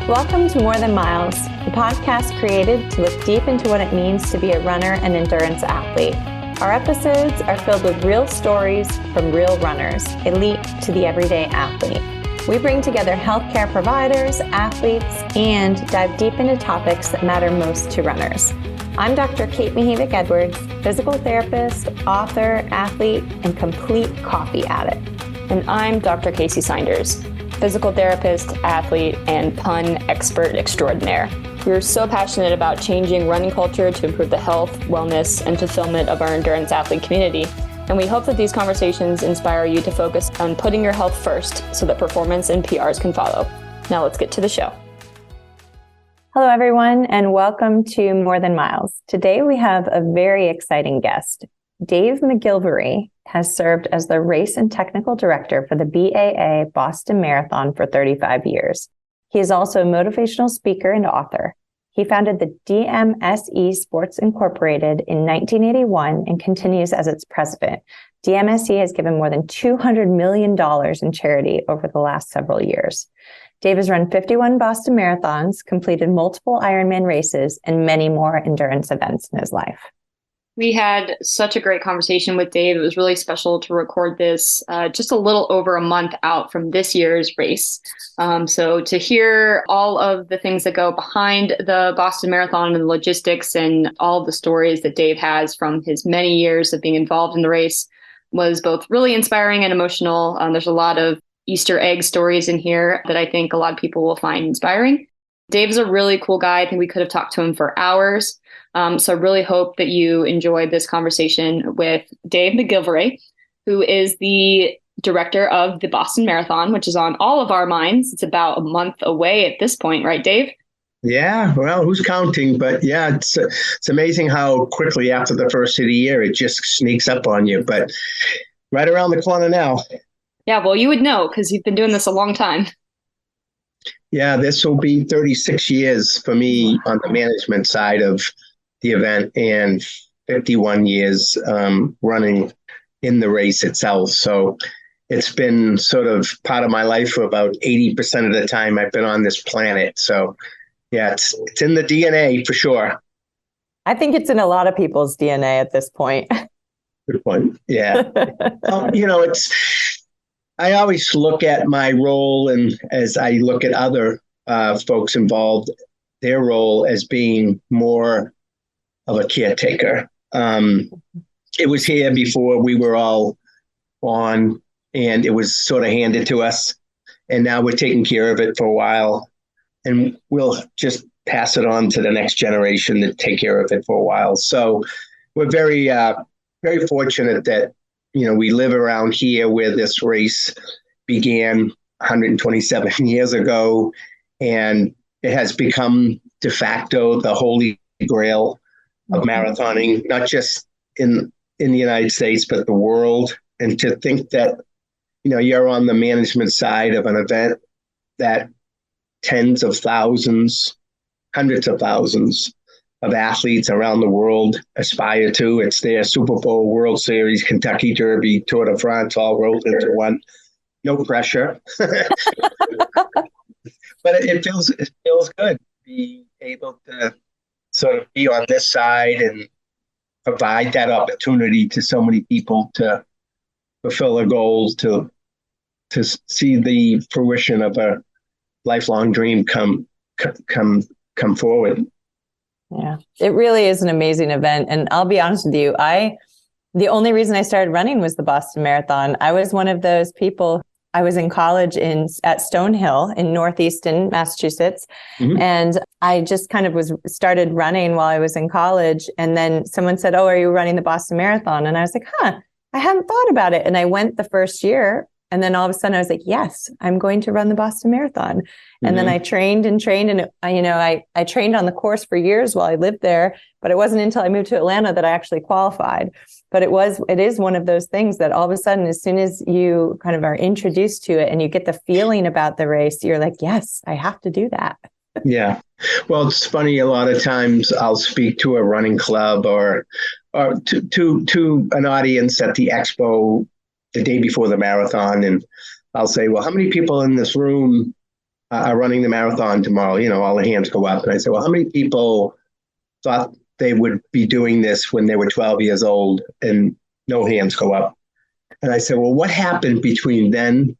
Welcome to More Than Miles, the podcast created to look deep into what it means to be a runner and endurance athlete. Our episodes are filled with real stories from real runners, elite to the everyday athlete. We bring together healthcare providers, athletes, and dive deep into topics that matter most to runners. I'm Dr. Kate Mihevik-Edwards, physical therapist, author, athlete, and complete coffee addict. And I'm Dr. Kacy physical therapist, athlete, and pun expert extraordinaire. We're so passionate about changing running culture to improve the health, wellness, and fulfillment of our endurance athlete community. And we hope that these conversations inspire you to focus on putting your health first so that performance and PRs can follow. Now let's get to the show. Hello, everyone, and welcome to More Than Miles. Today we have a very exciting guest. Dave McGillivray has served as the race and technical director for the BAA Boston Marathon for 35 years. He is also a motivational speaker and author. He founded the DMSE Sports Incorporated in 1981 and continues as its president. DMSE has given more than $200 million in charity over the last several years. Dave has run 51 Boston Marathons, completed multiple Ironman races, and many more endurance events in his life. We had such a great conversation with Dave. It was really special to record this just a little over a month out from this year's race. So to hear all of the things that go behind the Boston Marathon and the logistics and all of the stories that Dave has from his many years of being involved in the race was both really inspiring and emotional. There's a lot of Easter egg stories in here that I think a lot of people will find inspiring. Dave's a really cool guy. I think we could have talked to him for hours. So I really hope that you enjoyed this conversation with Dave McGillivray, who is the director of the Boston Marathon, which is on all of our minds. It's about a month away at this point, right, Dave? Yeah, well, who's counting? But yeah, it's amazing how quickly after the first of the year, it just sneaks up on you. But right around the corner now. Yeah, well, you would know because you've been doing this a long time. Yeah, this will be 36 years for me on the management side of the event and 51 years running in the race itself. So it's been sort of part of my life for about 80% of the time I've been on this planet. So yeah, it's in the DNA for sure. I think it's in a lot of people's DNA at this point. Good point. Yeah. I always look at my role, and as I look at other folks involved, their role as being more of a caretaker. It was here before we were all on, and it was sort of handed to us, and now we're taking care of it for a while, and we'll just pass it on to the next generation to take care of it for a while. So we're very, very fortunate that we live around here where this race began 127 years ago, and it has become de facto the holy grail of marathoning, not just in the United States, but the world. And to think that, you're on the management side of an event that tens of thousands, hundreds of thousands of athletes around the world aspire to. It's their Super Bowl, World Series, Kentucky Derby, Tour de France, all rolled into one. No pressure. But it feels good to be able to sort of be on this side and provide that opportunity to so many people to fulfill their goals, to see the fruition of a lifelong dream come forward. Yeah, it really is an amazing event. And I'll be honest with you, the only reason I started running was the Boston Marathon. I was one of those people. I was in college at Stonehill in Northeastern Massachusetts. Mm-hmm. And I just kind of started running while I was in college. And then someone said, "Oh, are you running the Boston Marathon?" And I was like, I hadn't thought about it. And I went the first year. And then all of a sudden I was like, yes, I'm going to run the Boston Marathon. Mm-hmm. And then I trained. And, I trained on the course for years while I lived there, but it wasn't until I moved to Atlanta that I actually qualified. But it is one of those things that all of a sudden, as soon as you kind of are introduced to it and you get the feeling about the race, you're like, yes, I have to do that. Yeah. Well, it's funny. A lot of times I'll speak to a running club or to an audience at the expo the day before the marathon. And I'll say, well, how many people in this room are running the marathon tomorrow. All the hands go up. And I said, well, how many people thought they would be doing this when they were 12 years old? And no hands go up. And I said, well, what happened between then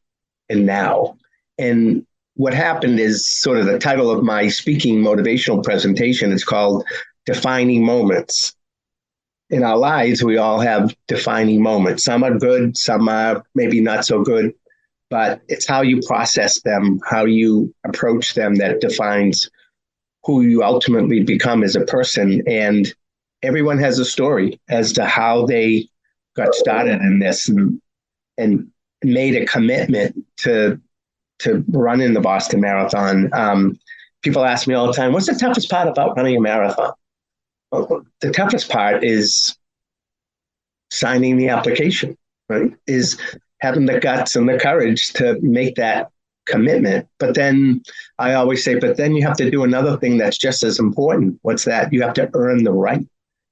and now? And what happened is sort of the title of my speaking motivational presentation. It's called Defining Moments. In our lives, we all have defining moments. Some are good, some are maybe not so good, but it's how you process them, how you approach them that defines who you ultimately become as a person. And everyone has a story as to how they got started in this and made a commitment to run in the Boston Marathon. People ask me all the time, what's the toughest part about running a marathon? Well, the toughest part is signing the application, right? Is having the guts and the courage to make that commitment. But then I always say, but then you have to do another thing that's just as important. What's that? You have to earn the right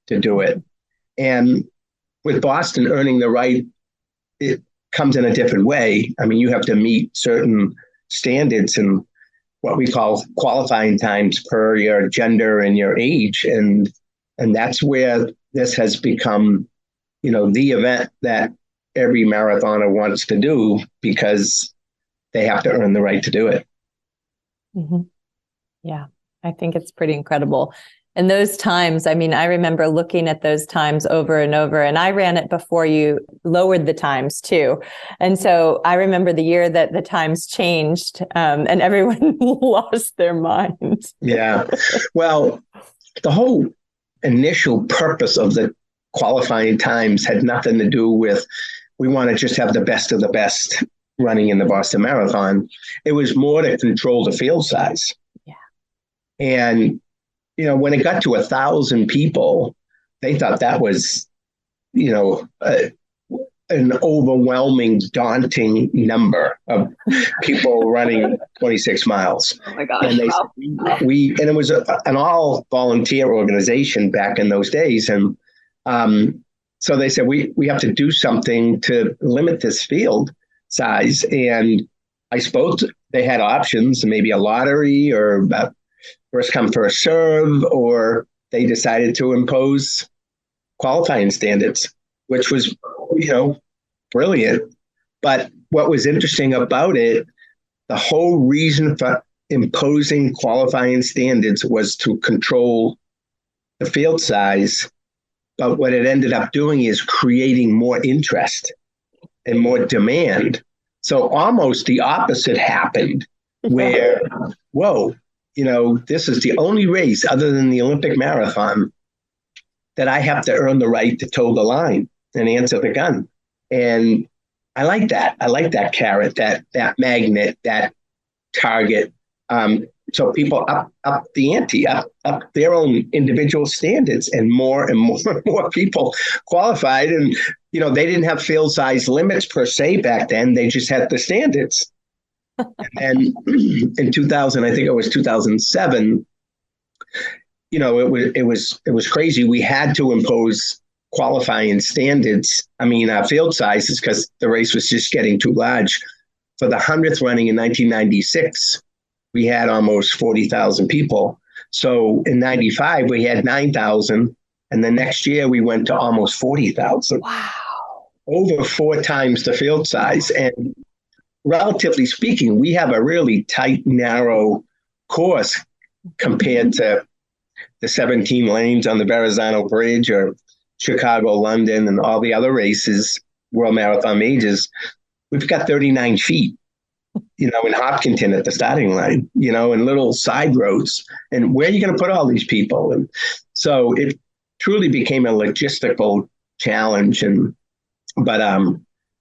to do it. And with Boston, earning the right, it comes in a different way. I mean, you have to meet certain standards and what we call qualifying times per your gender and your age. And that's where this has become, the event that every marathoner wants to do because they have to earn the right to do it. Mm-hmm. Yeah, I think it's pretty incredible. And those times, I mean, I remember looking at those times over and over, and I ran it before you lowered the times too. And so I remember the year that the times changed and everyone lost their minds. Yeah. Well, the whole initial purpose of the qualifying times had nothing to do with, we want to just have the best of the best running in the Boston Marathon. It was more to control the field size. Yeah. And when it got to 1,000 people, they thought that was, an overwhelming, daunting number of people running 26 miles. Oh my gosh! And it was an all volunteer organization back in those days, and so they said we have to do something to limit this field size. And I suppose they had options, maybe a lottery or first come, first serve, or they decided to impose qualifying standards, which was, brilliant. But what was interesting about it, the whole reason for imposing qualifying standards was to control the field size. But what it ended up doing is creating more interest and more demand. So almost the opposite happened, where, whoa, this is the only race other than the Olympic marathon that I have to earn the right to toe the line and answer the gun. And I like that. I like that carrot, that magnet, that target. So people up the ante, up their own individual standards, and more and more people qualified. And, they didn't have field size limits per se back then. They just had the standards. And in 2000, I think it was 2007, it was crazy. We had to impose qualifying standards. I mean, field sizes, because the race was just getting too large. For the 100th running in 1996, we had almost 40,000 people. So in 95, we had 9,000. And the next year we went to almost 40,000. Wow. Over 4 times the field size. And relatively speaking, we have a really tight, narrow course compared to the 17 lanes on the Verrazano Bridge or Chicago, London, and all the other races, World Marathon Majors. We've got 39 feet, in Hopkinton at the starting line, and little side roads. And where are you going to put all these people? And so it truly became a logistical challenge. But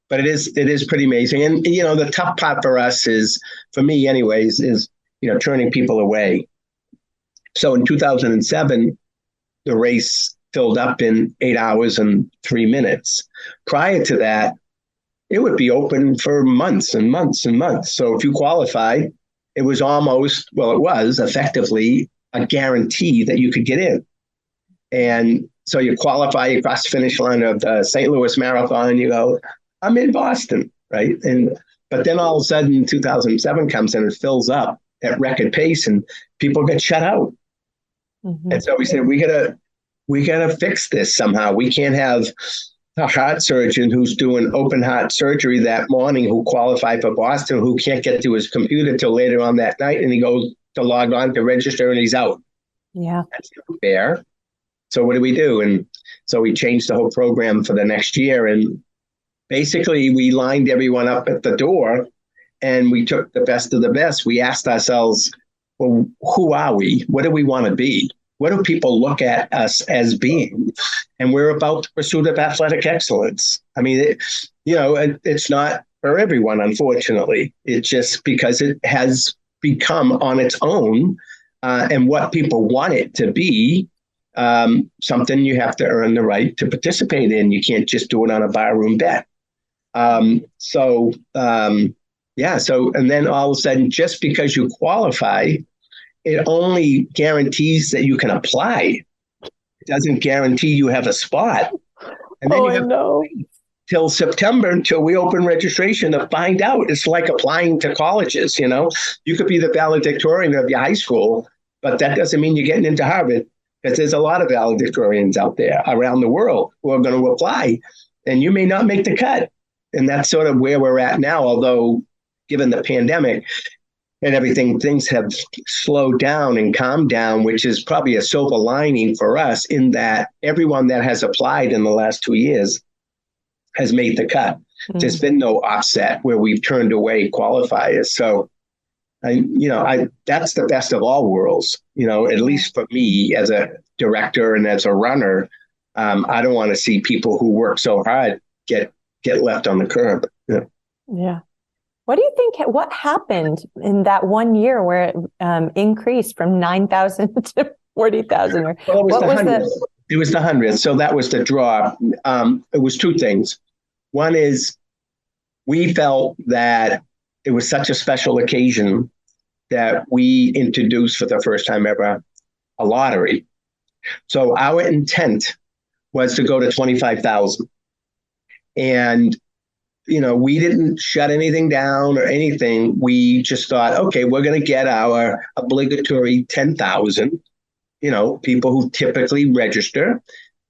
it is pretty amazing. And, the tough part for us is, for me anyways, is, turning people away. So in 2007, the race filled up in 8 hours and 3 minutes. Prior to that, it would be open for months and months and months. So if you qualified, it was effectively a guarantee that you could get in. And so you qualify, you cross the finish line of the St. Louis Marathon, you go, I'm in Boston, right? But then all of a sudden 2007 comes and it fills up. at record pace, and people get shut out. Mm-hmm. And so we said, we gotta fix this somehow. We can't have a heart surgeon who's doing open heart surgery that morning, who qualified for Boston, who can't get to his computer till later on that night, and he goes to log on to register and he's out. Yeah. That's not fair. So what do? And so we changed the whole program for the next year. And basically we lined everyone up at the door and we took the best of the best. We asked ourselves, well, who are we? What do we want to be? What do people look at us as being? And we're about the pursuit of athletic excellence. I mean, it's not for everyone, unfortunately. It's just because it has become on its own, and what people want it to be, something you have to earn the right to participate in. You can't just do it on a barroom bet. So, and then all of a sudden, just because you qualify, it only guarantees that you can apply. It doesn't guarantee you have a spot. And then you have to wait till September until we open registration to find out. It's like applying to colleges, You could be the valedictorian of your high school, but that doesn't mean you're getting into Harvard, because there's a lot of valedictorians out there around the world who are going to apply, and you may not make the cut. And that's sort of where we're at now, although given the pandemic and everything, things have slowed down and calmed down, which is probably a silver lining for us, in that everyone that has applied in the last 2 years has made the cut. Mm-hmm. There's been no offset where we've turned away qualifiers. So, that's the best of all worlds, at least for me as a director and as a runner. I don't want to see people who work so hard get left on the curb. Yeah. What do you think, what happened in that 1 year where it increased from 9,000 to 40,000? Well, it was It was the 100th. So that was the draw. It was two things. One is we felt that it was such a special occasion that we introduced for the first time ever a lottery. So our intent was to go to 25,000. And we didn't shut anything down or anything. We just thought, okay, we're going to get our obligatory 10,000, people who typically register.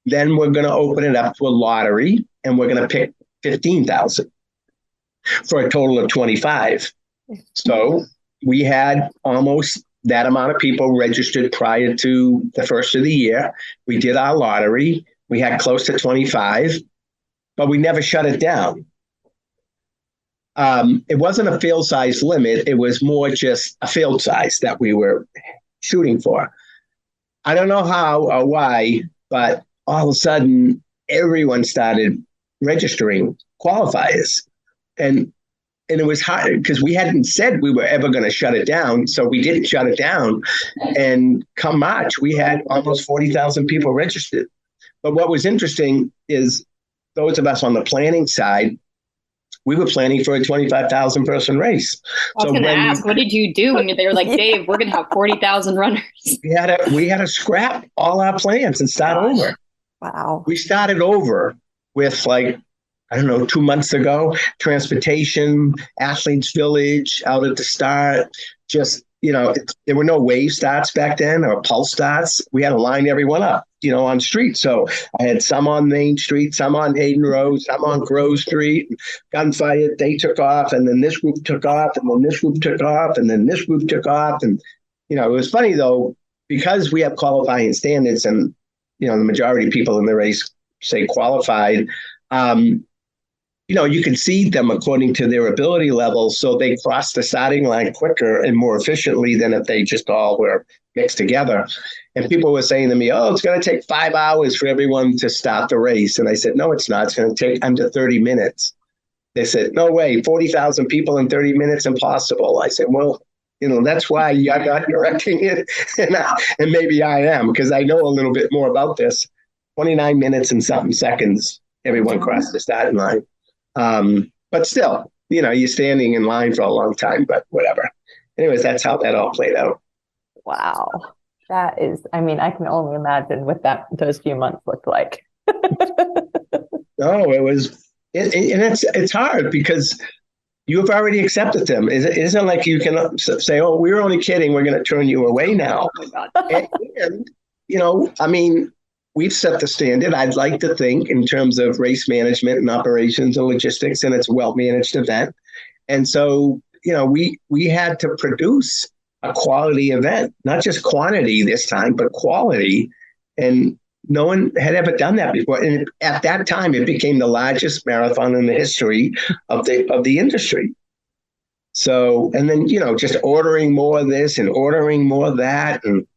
Then we're going to open it up to a lottery, and we're going to pick 15,000 for a total of 25. So we had almost that amount of people registered prior to the first of the year. We did our lottery. We had close to 25, but we never shut it down. It wasn't a field size limit. It was more just a field size that we were shooting for. I don't know how or why, but all of a sudden, everyone started registering qualifiers. And it was hard because we hadn't said we were ever going to shut it down. So we didn't shut it down. And come March, we had almost 40,000 people registered. But what was interesting is those of us on the planning side, we were planning for a 25,000 person race. I was going to ask, what did you do when they were like, Dave, we're going to have 40,000 runners? We had to scrap all our plans and start over. Wow. We started over with 2 months ago, transportation, athletes village out at the start. Just, there were no wave starts back then or pulse starts. We had to line everyone up, on street. So I had some on Main Street, some on Hayden Road, some on Grove Street. Gunfire, they took off, and then this group took off, and then this group took off, and then this group took off. And, it was funny, though, because we have qualifying standards and, the majority of people in the race say qualified, you can seed them according to their ability level, so they cross the starting line quicker and more efficiently than if they just all were mixed together. And people were saying to me, it's going to take 5 hours for everyone to start the race. And I said, no, it's not. It's going to take under 30 minutes. They said, no way, 40,000 people in 30 minutes, impossible. I said, well, that's why you're not directing it. And maybe I am, because I know a little bit more about this. 29 minutes and something seconds, everyone crossed the starting line. But still, you're standing in line for a long time, but whatever. Anyways, that's how that all played out. Wow. That is, I can only imagine what those few months looked like. No, it was, and it's hard because you've already accepted them. It isn't like you can say, oh, we were only kidding. We're going to turn you away now. Oh my God. And, I mean, we've set the standard. I'd like to think in terms of race management and operations and logistics, and it's a well-managed event. And so, we had to produce a quality event, not just quantity this time, but quality. And no one had ever done that before. And at that time, it became the largest marathon in the history of the industry. So, and then, just ordering more of this and ordering more of that. And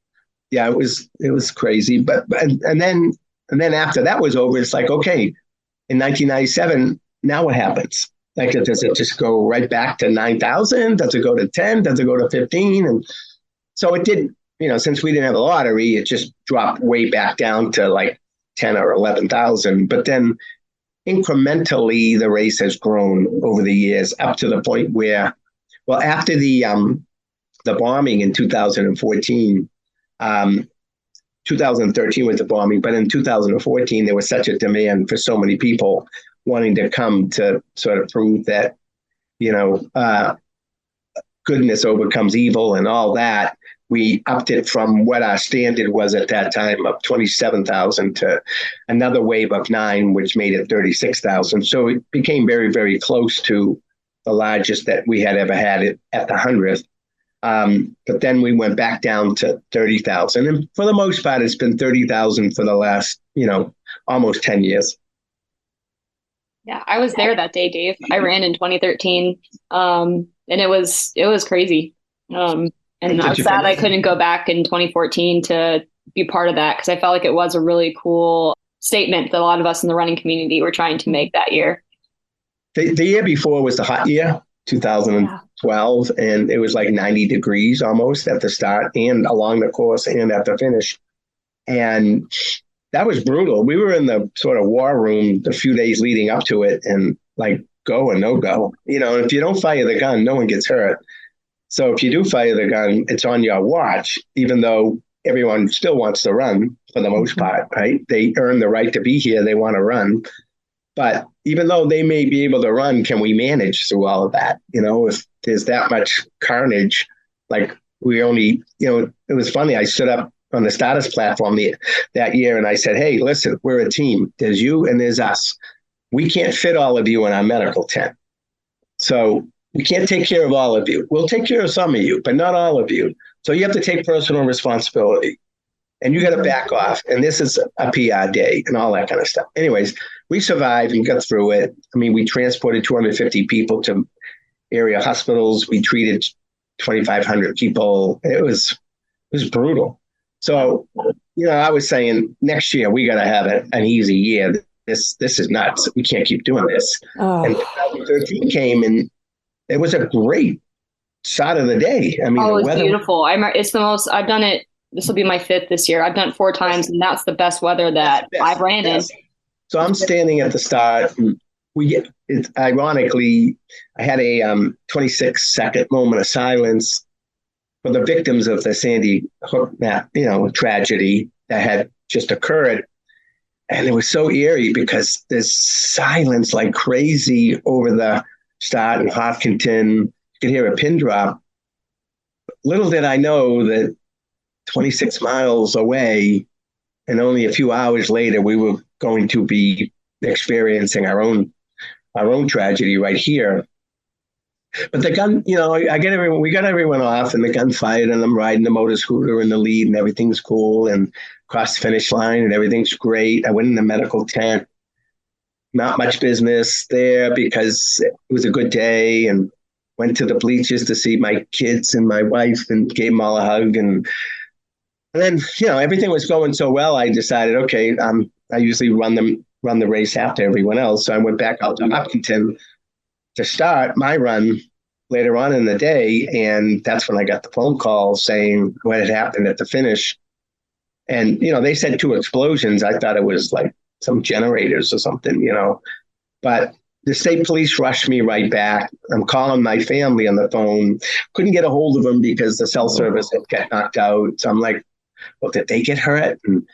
yeah, it was crazy. But and then after that was over, it's like, okay, in 1997, now what happens? Like, does it just go right back to 9,000? Does it go to 10? Does it go to 15? And so it did, since we didn't have a lottery, it just dropped way back down to like 10 or 11,000. But then incrementally, the race has grown over the years up to the point where, well, after the bombing in 2014, 2013 was the bombing, but in 2014, there was such a demand for so many people wanting to come to sort of prove that, goodness overcomes evil and all that. We upped it from what our standard was at that time of 27,000 to another wave of 9, which made it 36,000. So it became very, very close to the largest that we had ever had it at the 100th. But then we went back down to 30,000. And for the most part, it's been 30,000 for the last, almost 10 years. Yeah, I was there that day, Dave. I ran in 2013, and it was crazy. And I'm sad I couldn't go back in 2014 to be part of that, because I felt like it was a really cool statement that a lot of us in the running community were trying to make that year. The year before was the hot year, 2012, and it was like 90 degrees almost at the start and along the course and at the finish. And that was brutal. We were in the sort of war room the few days leading up to it, and like, go or no go. If you don't fire the gun, no one gets hurt. So if you do fire the gun, it's on your watch, even though everyone still wants to run for the most part, right? They earn the right to be here. They want to run. But even though they may be able to run, can we manage through all of that? If there's that much carnage, like we only, it was funny. I stood up on the starters platform that year and I said, hey, listen, we're a team. There's you and there's us. We can't fit all of you in our medical tent. So we can't take care of all of you. We'll take care of some of you, but not all of you. So you have to take personal responsibility and you got to back off. And this is a PR day and all that kind of stuff. Anyways, we survived and got through it. I mean, we transported 250 people to area hospitals. We treated 2,500 people. It was brutal. So, I was saying next year we got to have an easy year. This is nuts. We can't keep doing this. Oh. And 2013 came and it was a great shot of the day. I mean, it was beautiful. It's the most, I've done it. This will be my 5th this year. I've done it 4 times, and that's the best weather that I've ran in. So I'm standing at the start. And ironically, I had a 26-second moment of silence for the victims of the Sandy Hook, tragedy that had just occurred. And it was so eerie because there's silence like crazy over the start in Hopkinton. You could hear a pin drop. Little did I know that 26 miles away and only a few hours later, we were going to be experiencing our own tragedy right here. But the gun, we got everyone off and the gun fired and I'm riding the motor scooter in the lead and everything's cool and cross the finish line and everything's great. I went in the medical tent, not much business there because it was a good day, and went to the bleachers to see my kids and my wife and gave them all a hug. And then, everything was going so well, I decided, okay, I usually run the race after everyone else. So I went back out to Hopkinton to start my run later on in the day. And that's when I got the phone call saying what had happened at the finish. And, they said 2 explosions. I thought it was like some generators or something, but the state police rushed me right back. I'm calling my family on the phone. Couldn't get a hold of them because the cell service had got knocked out. So I'm like, well, did they get hurt? And,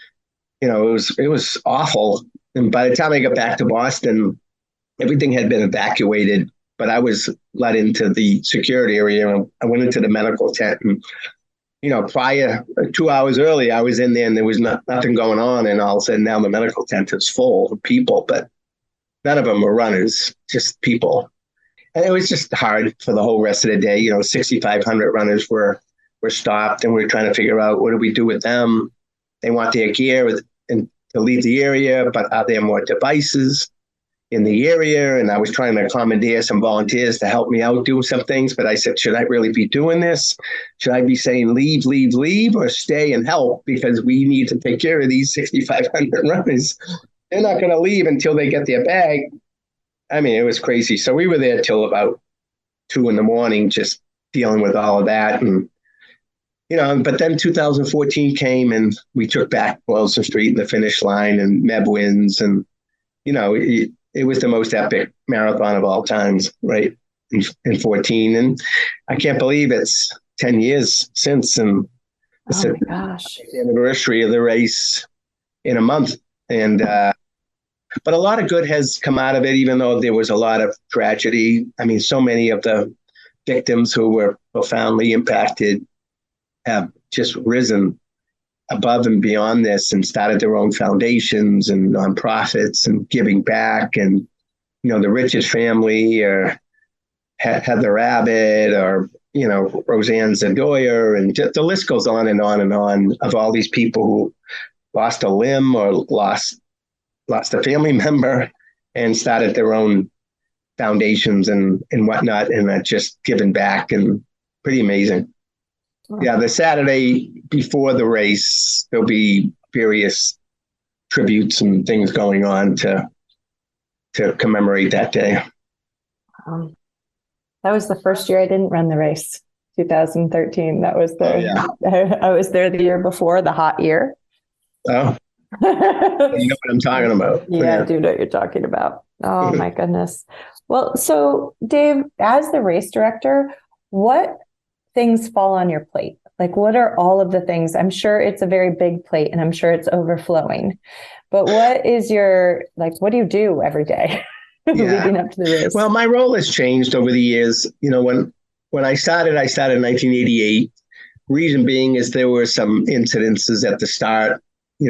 it was awful. And by the time I got back to Boston, everything had been evacuated but I was let into the security area, and I went into the medical tent, and prior 2 hours early, I was in there and there was nothing going on. And all of a sudden now the medical tent is full of people, but none of them were runners, just people. And it was just hard for the whole rest of the day. 6,500 runners were stopped, and we were trying to figure out what do we do with them. They want their gear and to leave the area, but are there more devices in the area? And I was trying to commandeer some volunteers to help me out do some things, but I said, should I really be doing this? Should I be saying leave, leave, leave, or stay and help? Because we need to take care of these 6,500 runners. They're not going to leave until they get their bag. I mean, it was crazy. So we were there till about 2 a.m, just dealing with all of that. And, but then 2014 came and we took back Boylston Street and the finish line, and Meb wins. And, it was the most epic marathon of all times, right? In 14. And I can't believe it's 10 years since. And it's Oh my gosh. the anniversary of the race in a month. And, but a lot of good has come out of it, even though there was a lot of tragedy. I mean, so many of the victims who were profoundly impacted have just risen above and beyond this and started their own foundations and nonprofits and giving back. And, the Richards family, or Heather Abbott, or, Roseanne Zadoyer, and just, the list goes on and on and on, of all these people who lost a limb or lost a family member and started their own foundations and whatnot, and just giving back, and pretty amazing. Yeah, the Saturday before the race, there'll be various tributes and things going on to commemorate that day. That was the first year I didn't run the race, 2013. That was I was there the year before, the hot year. Oh, you know what I'm talking about. Yeah, I do know what you're talking about. Oh my goodness. Well, so Dave, as the race director, what things fall on your plate? Like, what are all of the things? I'm sure it's a very big plate and I'm sure it's overflowing, but what do you do every day leading up to the race? Well, my role has changed over the years. When I started in 1988. Reason being is there were some incidences at the start,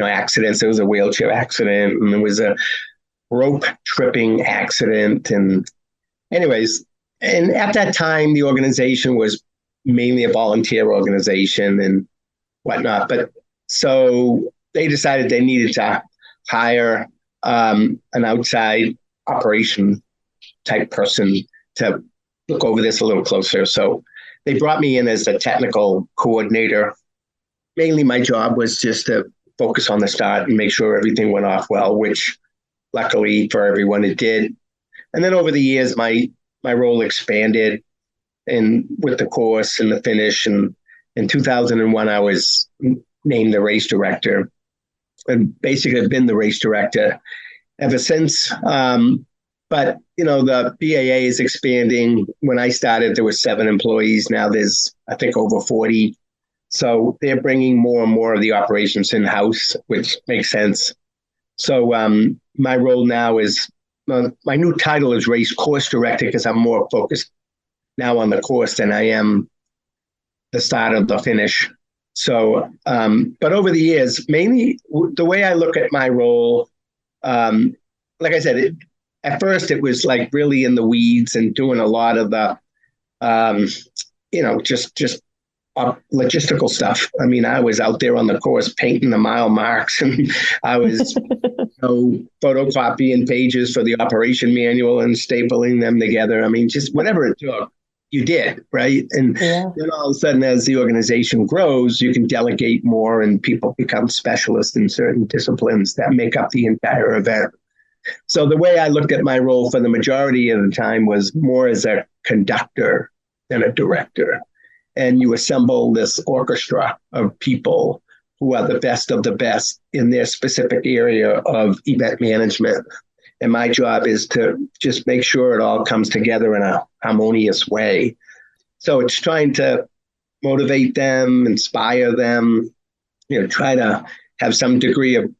accidents. There was a wheelchair accident and there was a rope tripping accident. And anyways, and at that time, the organization was mainly a volunteer organization and whatnot. But so they decided they needed to hire an outside operation type person to look over this a little closer. So they brought me in as a technical coordinator. Mainly my job was just to focus on the start and make sure everything went off well, which luckily for everyone it did. And then over the years, my role expanded, and with the course and the finish. And in 2001, I was named the race director, and basically I've been the race director ever since. But, the BAA is expanding. When I started, there were 7 employees. Now there's, I think, over 40. So they're bringing more and more of the operations in-house, which makes sense. So my role now is, my new title is race course director, because I'm more focused now on the course than I am the start of the finish. So, but over the years, mainly the way I look at my role, like I said, at first it was like really in the weeds and doing a lot of the, just logistical stuff. I mean, I was out there on the course painting the mile marks, and I was photocopying pages for the operation manual and stapling them together. I mean, just whatever it took, you did, right? And then all of a sudden, as the organization grows, you can delegate more and people become specialists in certain disciplines that make up the entire event. So the way I looked at my role for the majority of the time was more as a conductor than a director. And you assemble this orchestra of people who are the best of the best in their specific area of event management. And my job is to just make sure it all comes together in a harmonious way. So it's trying to motivate them, inspire them, try to have some degree of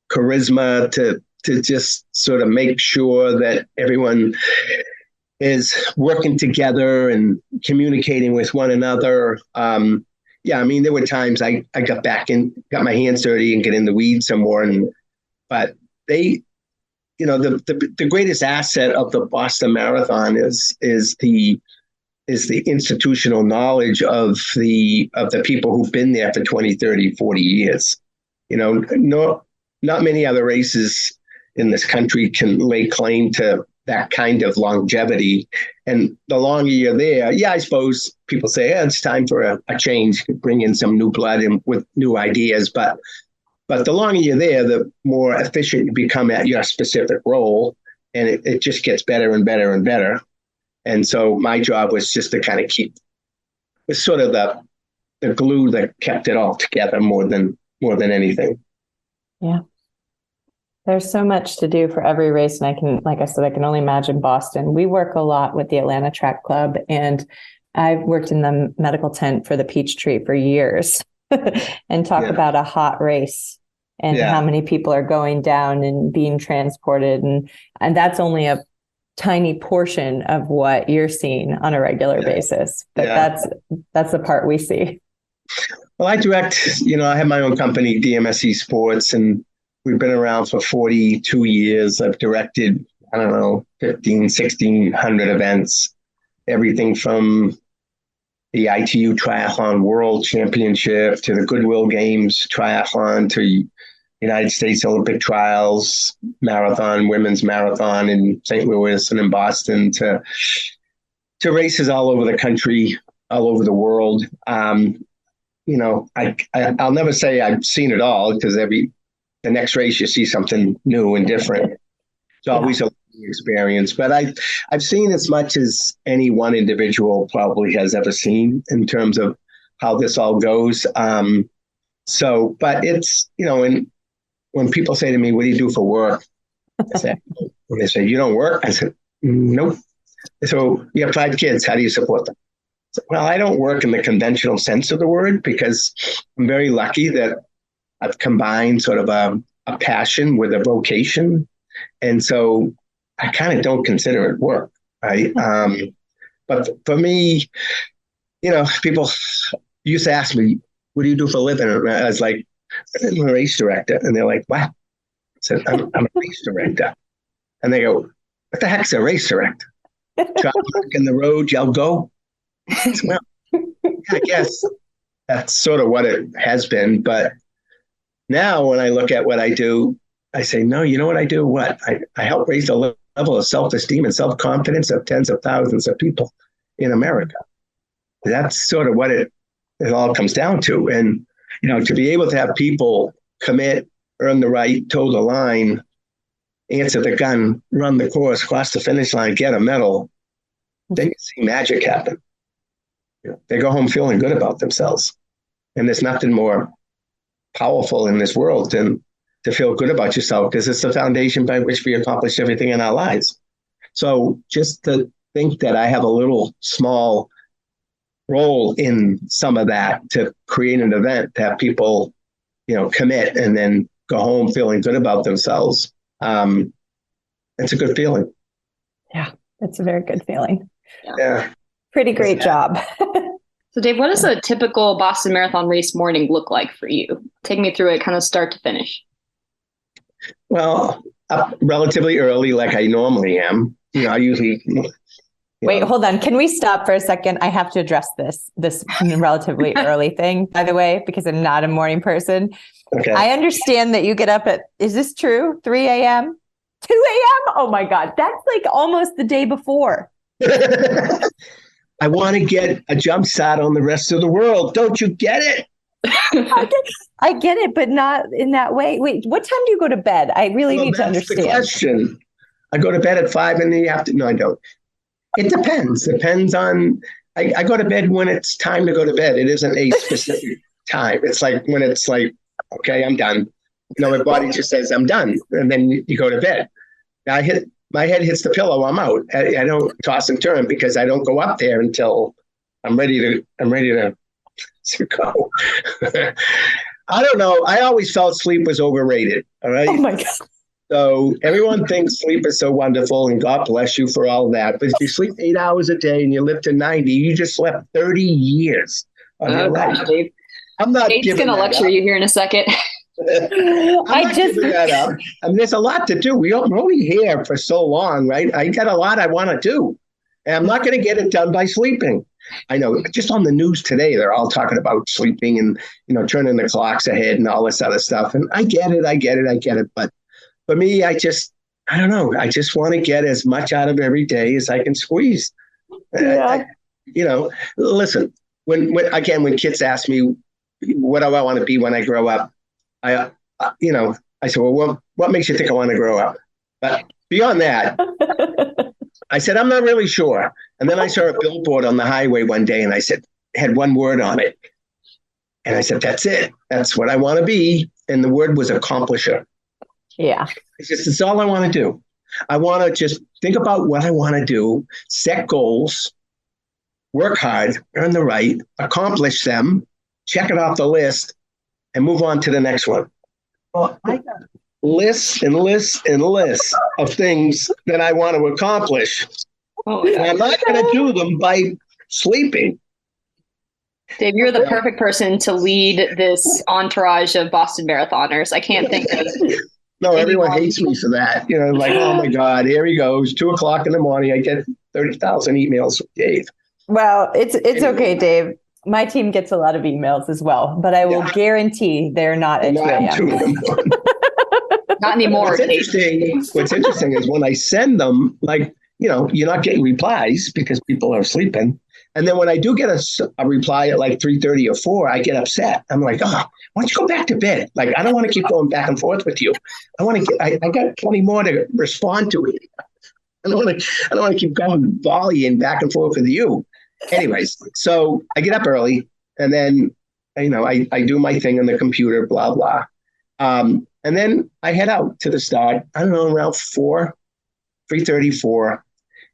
charisma to just sort of make sure that everyone is working together and communicating with one another. Yeah, I mean, there were times I got back and got my hands dirty and get in the weeds some more. But they, the greatest asset of the Boston Marathon is the institutional knowledge of the people who've been there for 20, 30, 40 years. Not many other races in this country can lay claim to that kind of longevity. And the longer you're there, I suppose people say, it's time for a change, bring in some new blood and with new ideas. But the longer you're there, the more efficient you become at your specific role. And it just gets better and better and better. And so my job was just to kind of keep, it's sort of the glue that kept it all together more than anything. Yeah. There's so much to do for every race. And like I said, I can only imagine Boston. We work a lot with the Atlanta Track Club, and I've worked in the medical tent for the Peachtree for years and talk about a hot race and how many people are going down and being transported. And that's only a tiny portion of what you're seeing on a regular basis. But that's the part we see. Well, I direct, I have my own company, DMSE Sports, and we've been around for 42 years. I've directed, 1,600 events, everything from the ITU Triathlon World Championship to the Goodwill Games Triathlon to United States Olympic Trials Marathon, Women's Marathon in St. Louis and in Boston to races all over the country, all over the world. I'll never say I've seen it all, because the next race you see something new and different. It's always a learning experience, but I've seen as much as any one individual probably has ever seen in terms of how this all goes. But it's, when people say to me, what do you do for work? When they say, you don't work? I said, nope. So you have 5 kids. How do you support them? So, well, I don't work in the conventional sense of the word, because I'm very lucky that I've combined sort of a passion with a vocation. And so I kind of don't consider it work, right? But for me, people used to ask me, what do you do for a living? And I was like, I'm a race director. And they're like, what? I said, I'm a race director. And they go, what the heck's a race director? Drop in the road, yell, go. Well, I guess that's sort of what it has been. But now when I look at what I do, I say, no, you know what I do? What? I help raise the level of self-esteem and self-confidence of tens of thousands of people in America. That's sort of what it all comes down to. And, to be able to have people commit, earn the right, toe the line, answer the gun, run the course, cross the finish line, get a medal, then you see magic happen. They go home feeling good about themselves. And there's nothing more powerful in this world than to feel good about yourself, because it's the foundation by which we accomplish everything in our lives. So just to think that I have a little small role in some of that, to create an event, to have people, commit and then go home feeling good about themselves. It's a good feeling. Yeah, it's a very good feeling. Yeah. Pretty great job. So Dave, what does a typical Boston Marathon race morning look like for you? Take me through it kind of start to finish. Well, up relatively early, like I normally am. I usually... Wait, hold on. Can we stop for a second? I have to address this relatively early thing, by the way, because I'm not a morning person. Okay. I understand that you get up at, is this true? 3 a.m.? 2 a.m.? Oh my God. That's like almost the day before. I want to get a jump start on the rest of the world. Don't you get it? I get it, but not in that way. Wait, what time do you go to bed? I really need to understand. That's the question. I go to bed at 5 in the afternoon. No, I don't. It depends. Depends on, I go to bed when it's time to go to bed. It isn't a specific time. It's like when it's like, okay, I'm done. My body just says I'm done. And then you go to bed. My head hits the pillow, I'm out. I don't toss and turn, because I don't go up there until I'm ready to go. I don't know. I always felt sleep was overrated. All right. Oh my God. So everyone thinks sleep is so wonderful, and God bless you for all that. But if you sleep 8 hours a day and you live to 90, you just slept 30 years of your life. Gosh, Dave. I'm not Dave's giving going to that lecture up. you here in a second. I'm not giving that up. I mean, there's a lot to do. We're only here for so long, right? I got a lot I want to do, and I'm not going to get it done by sleeping. I know, just on the news today, they're all talking about sleeping and, turning the clocks ahead and all this other stuff. And I get it. But for me, I don't know. I just want to get as much out of every day as I can squeeze. Yeah. Listen, when kids ask me, what do I want to be when I grow up? I said, well, what makes you think I want to grow up? But beyond that, I said, I'm not really sure. And then I saw a billboard on the highway one day, and I said, had one word on it. And I said, that's it. That's what I want to be. And the word was accomplisher. Yeah. It's all I want to do. I want to just think about what I want to do, set goals, work hard, earn the right, accomplish them, check it off the list, and move on to the next one. Well, I got lists and lists and lists of things that I want to accomplish. And I'm not going to do them by sleeping. Dave, you're the perfect person to lead this entourage of Boston marathoners. I can't think of. No, everyone hates me for that. Like, oh my God, here he goes. 2:00 in the morning. I get 30,000 emails from Dave. Well, it's okay, Dave. My team gets a lot of emails as well, but I will guarantee they're not at 2 a.m. Not anymore. What's interesting is when I send them, like, you're not getting replies because people are sleeping. And then when I do get a reply at like 3:30 or 4, I get upset. I'm like, why don't you go back to bed? Like, I don't want to keep going back and forth with you. I got plenty more to respond to it. I don't want to keep going volleying back and forth with you. Anyways, so I get up early, and then, I do my thing on the computer, blah, blah. And then I head out to the start, I don't know, around 3:30, 4.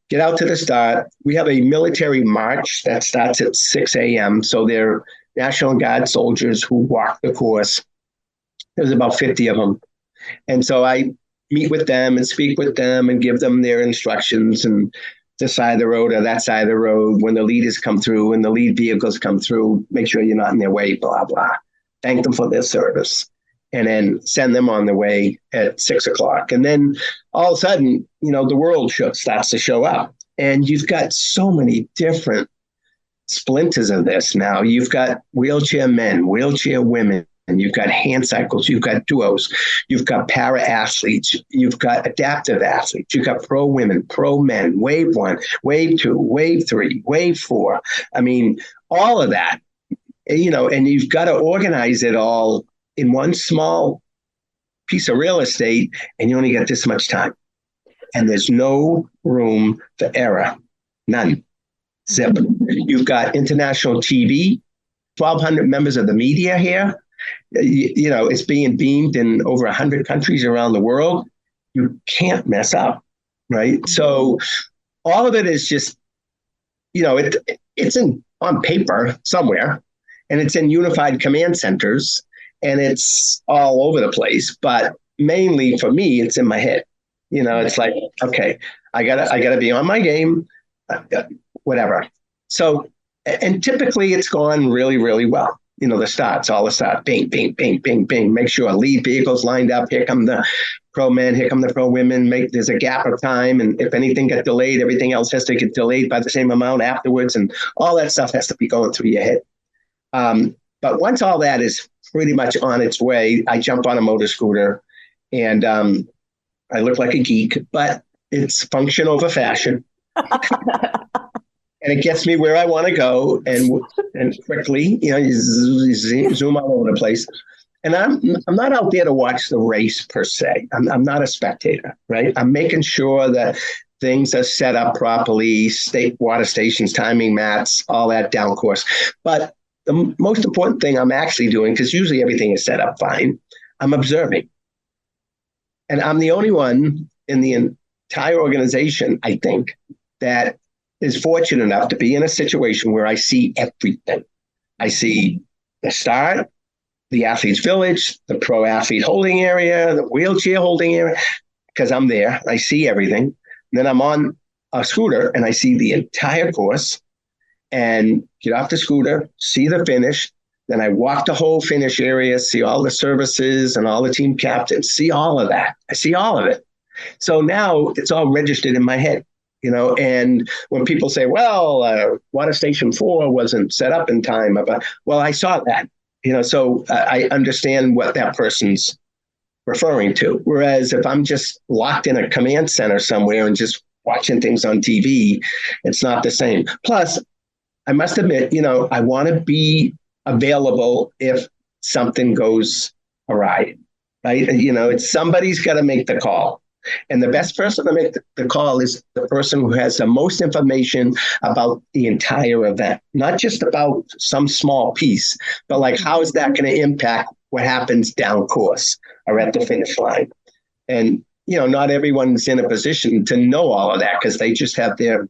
Get out to the start. We have a military march that starts at 6 a.m. So they're National Guard soldiers who walk the course. There's about 50 of them. And so I meet with them and speak with them and give them their instructions and this side of the road or that side of the road. When the leaders come through and the lead vehicles come through, make sure you're not in their way, blah, blah. Thank them for their service. And then send them on their way at 6:00. And then all of a sudden, the world starts to show up. And you've got so many different splinters of this now. You've got wheelchair men, wheelchair women, and you've got hand cycles, you've got duos, you've got para athletes, you've got adaptive athletes, you've got pro women, pro men, wave 1, wave 2, wave 3, wave 4. I mean, all of that, and you've got to organize it all in one small piece of real estate, and you only get this much time. And there's no room for error. None. Zip. You've got international TV, 1,200 members of the media here. It's being beamed in over 100 countries around the world. You can't mess up, right? So all of it is just, it's on paper somewhere, and it's in unified command centers, and it's all over the place. But mainly for me, it's in my head. It's like, okay, I gotta be on my game, whatever. So, and typically it's gone really, really well. All the starts, bing, bing, bing, bing, bing. Make sure lead vehicles lined up. Here come the pro men, here come the pro women. There's a gap of time. And if anything got delayed, everything else has to get delayed by the same amount afterwards. And all that stuff has to be going through your head. But once all that is pretty much on its way, I jump on a motor scooter, and I look like a geek, but it's function over fashion. And it gets me where I want to go, and quickly, you zoom all over the place. And I'm not out there to watch the race per se. I'm not a spectator, right? I'm making sure that things are set up properly, state water stations, timing mats, all that down course. But the most important thing I'm actually doing, because usually everything is set up fine, I'm observing. And I'm the only one in the entire organization, I think, that is fortunate enough to be in a situation where I see everything. I see the start, the athlete's village, the pro athlete holding area, the wheelchair holding area. because I'm there. I see everything. Then I'm on a scooter and I see the entire course and get off the scooter, see the finish. Then I walk the whole finish area, see all the services and all the team captains, see all of that. I see all of it. So now it's all registered in my head, and when people say, well, water station 4 wasn't set up in time, well, I saw that, so I understand what that person's referring to. Whereas if I'm just locked in a command center somewhere and just watching things on TV, it's not the same. Plus, I must admit, I want to be available if something goes awry, right? It's somebody's got to make the call. And the best person to make the call is the person who has the most information about the entire event, not just about some small piece, but like, how is that going to impact what happens down course or at the finish line? And, not everyone's in a position to know all of that because they just have their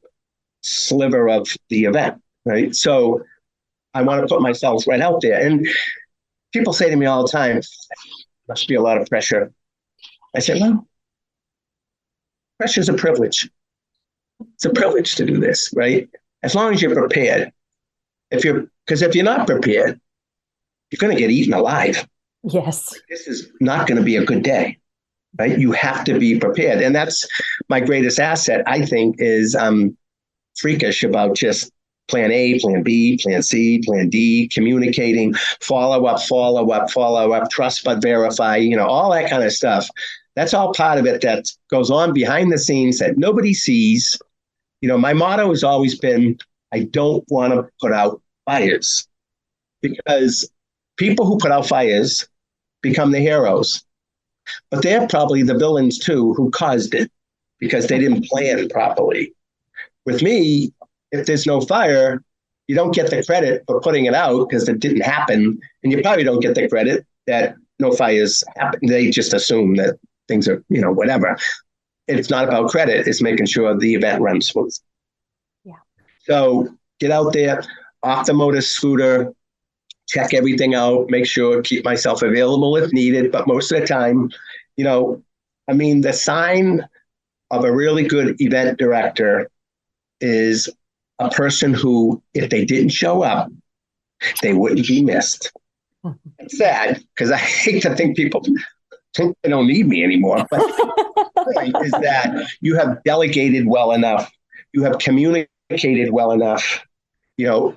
sliver of the event, right? So I want to put myself right out there. And people say to me all the time, must be a lot of pressure. I say, well, pressure is a privilege. It's a privilege to do this, right? As long as you're prepared. Because if you're not prepared, you're going to get eaten alive. Yes. This is not going to be a good day, right? You have to be prepared. And that's my greatest asset, I think, is freakish about just plan A, plan B, plan C, plan D, communicating, follow up, trust but verify, all that kind of stuff. That's all part of it that goes on behind the scenes that nobody sees. My motto has always been, I don't want to put out fires, because people who put out fires become the heroes. But they're probably the villains too, who caused it because they didn't plan properly. With me, if there's no fire, you don't get the credit for putting it out because it didn't happen. And you probably don't get the credit that no fires happen. They just assume that things are, whatever. It's not about credit. It's making sure the event runs smooth. Yeah. So get out there, off the motor scooter, check everything out, make sure, keep myself available if needed. But most of the time, the sign of a really good event director is a person who, if they didn't show up, they wouldn't be missed. It's sad because I hate to think people think they don't need me anymore. But the point is that you have delegated well enough. You have communicated well enough.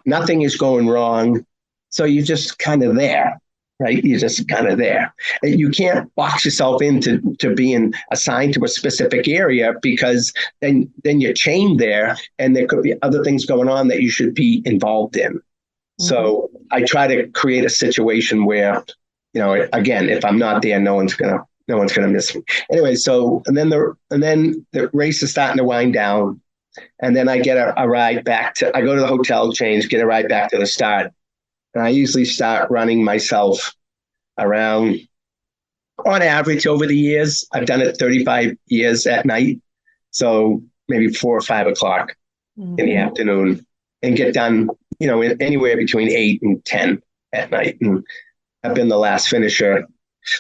Nothing is going wrong. So you're just kind of there, right? You're just kind of there. And you can't box yourself into being assigned to a specific area, because then you're chained there and there could be other things going on that you should be involved in. Mm-hmm. So I try to create a situation where, again, if I'm not there, no one's gonna miss me. Anyway, and then the race is starting to wind down, and then I get a ride back I go to the hotel, change, get a ride back to the start. And I usually start running myself around, on average over the years, I've done it 35 years at night. So maybe 4 or 5 o'clock in the afternoon, and get done, anywhere between 8 and 10 at night. And I've been the last finisher.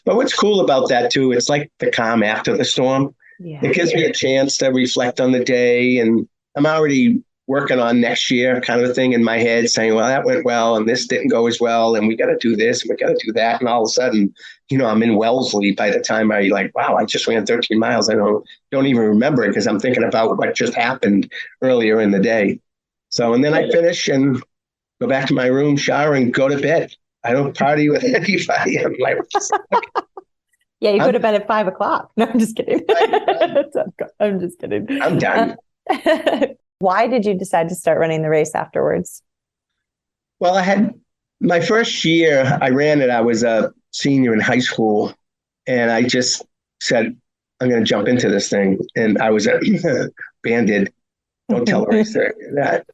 But what's cool about that too, it's like the calm after the storm. Yeah. It gives me a chance to reflect on the day, and I'm already working on next year kind of a thing in my head, saying, well, that went well and this didn't go as well, and we got to do this and we got to do that. And all of a sudden, I'm in Wellesley by the time wow, I just ran 13 miles. I don't even remember it because I'm thinking about what just happened earlier in the day. So, and then I finish and go back to my room, shower, and go to bed. I don't party with anybody. I'm like, yeah, you go to bed at 5 o'clock. No, I'm just kidding. I'm just kidding. I'm done. Why did you decide to start running the race afterwards? Well, I had my first year I ran it. I was a senior in high school, and I just said, I'm going to jump into this thing. And I was banded. Don't tell a racer that.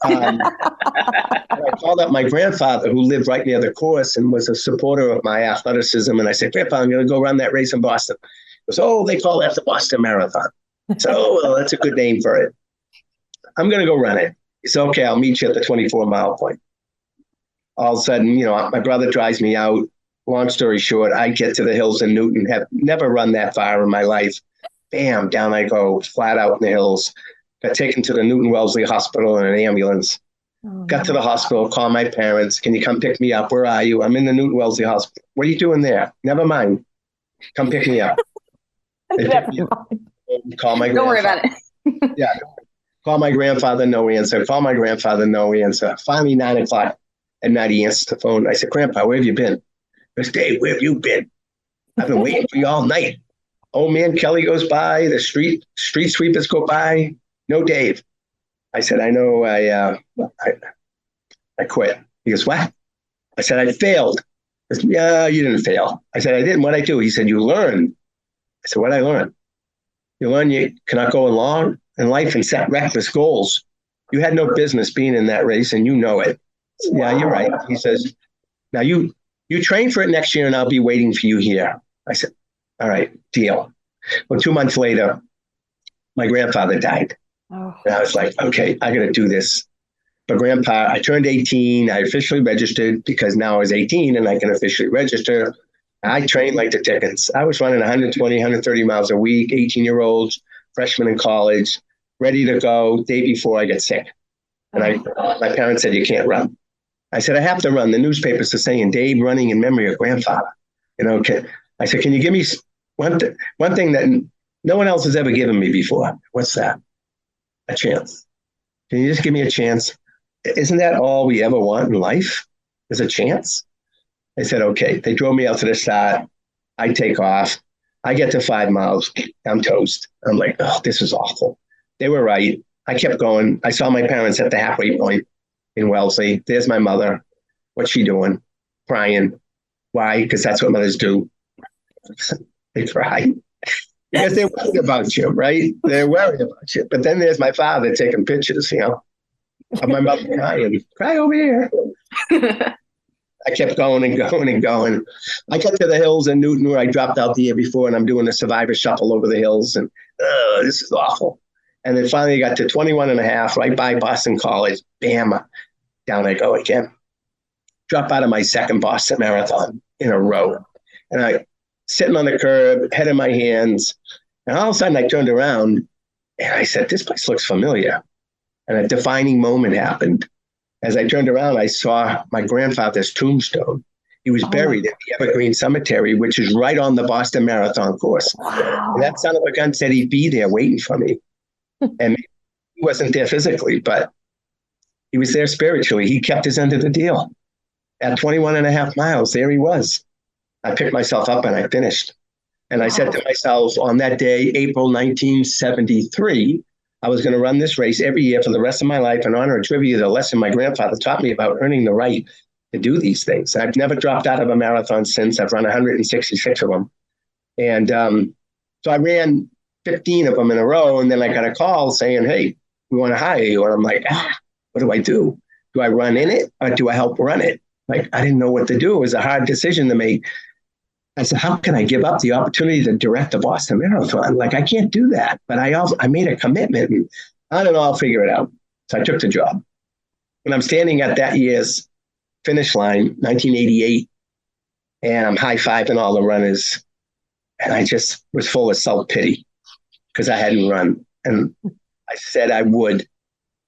I called up my grandfather, who lived right near the course and was a supporter of my athleticism. And I said, Grandpa, I'm going to go run that race in Boston. He goes, oh, they call that the Boston Marathon. So, well, that's a good name for it. I'm going to go run it. He said, okay, I'll meet you at the 24-mile point. All of a sudden, my brother drives me out. Long story short, I get to the hills in Newton, have never run that far in my life. bam, down I go, flat out in the hills. Got taken to the Newton Wellesley Hospital in an ambulance. Got to the hospital, called my parents. Can you come pick me up? Where are you? I'm in the Newton Wellesley Hospital. What are you doing there? Never mind. Come pick me up. They picked me up. Call my grandfather. Don't worry about it. Yeah. Call my grandfather, no answer. Call my grandfather, no answer. Finally, 9:00 at night, he answers the phone. I said, Grandpa, where have you been? He goes, Dave, where have you been? I've been waiting for you all night. Old man Kelly goes by. The street sweepers go by. No Dave. I said, I know. I quit. He goes, what? I said, I failed. He goes, yeah, you didn't fail. I said, I didn't. What'd I do? He said, you learned. I said, what'd I learn? You learn you cannot go along in life and set reckless goals. You had no business being in that race, and you know it. Wow. Yeah, you're right. He says, now you train for it next year, and I'll be waiting for you here. I said, all right, deal. Well, 2 months later, my grandfather died. Oh. And I was like, okay, I got to do this. But Grandpa, I turned 18. I officially registered because now I was 18 and I can officially register. I trained like the Dickens. I was running 120, 130 miles a week, 18-year-olds, freshmen in college, ready to go day before I get sick. And my parents said, you can't run. I said, I have to run. The newspapers are saying, Dave running in memory of Grandfather. I said, can you give me one thing that no one else has ever given me before? What's that? A chance. Can you just give me a chance? Isn't that all we ever want in life? Is a chance? I said, okay. They drove me out to the start. I take off. I get to 5 miles. I'm toast. I'm like, oh, this is awful. They were right. I kept going. I saw my parents at the halfway point in Wellesley. There's my mother. What's she doing? Crying. Why? Because that's what mothers do. They cry. Because they're worried about you, right? They're worried about you. But then there's my father taking pictures, of my mother crying. Cry over here. I kept going and going and going. I got to the hills in Newton where I dropped out the year before, and I'm doing a survivor shuffle over the hills. And this is awful. And then finally got to 21 and a half, right by Boston College. Bam, down I go again. Drop out of my second Boston Marathon in a row. And I sitting on the curb, head in my hands. And all of a sudden I turned around and I said, this place looks familiar. And a defining moment happened. As I turned around, I saw my grandfather's tombstone. He was buried in the Evergreen Cemetery, which is right on the Boston Marathon course. Wow. And that son of a gun said he'd be there waiting for me. And he wasn't there physically, but he was there spiritually. He kept his end of the deal. At 21 and a half miles, there he was. I picked myself up and I finished. And I said to myself on that day, April 1973, I was going to run this race every year for the rest of my life in honor and tribute to the lesson my grandfather taught me about earning the right to do these things. I've never dropped out of a marathon since. I've run 166 of them. And so I ran 15 of them in a row. And then I got a call saying, hey, we want to hire you. And I'm like, what do I do? Do I run in it or do I help run it? Like, I didn't know what to do. It was a hard decision to make. I said, how can I give up the opportunity to direct the Boston Marathon? Like, I can't do that. But I made a commitment, and I don't know, I'll figure it out. So I took the job. And I'm standing at that year's finish line, 1988, and I'm high-fiving all the runners. And I just was full of self-pity because I hadn't run. And I said I would,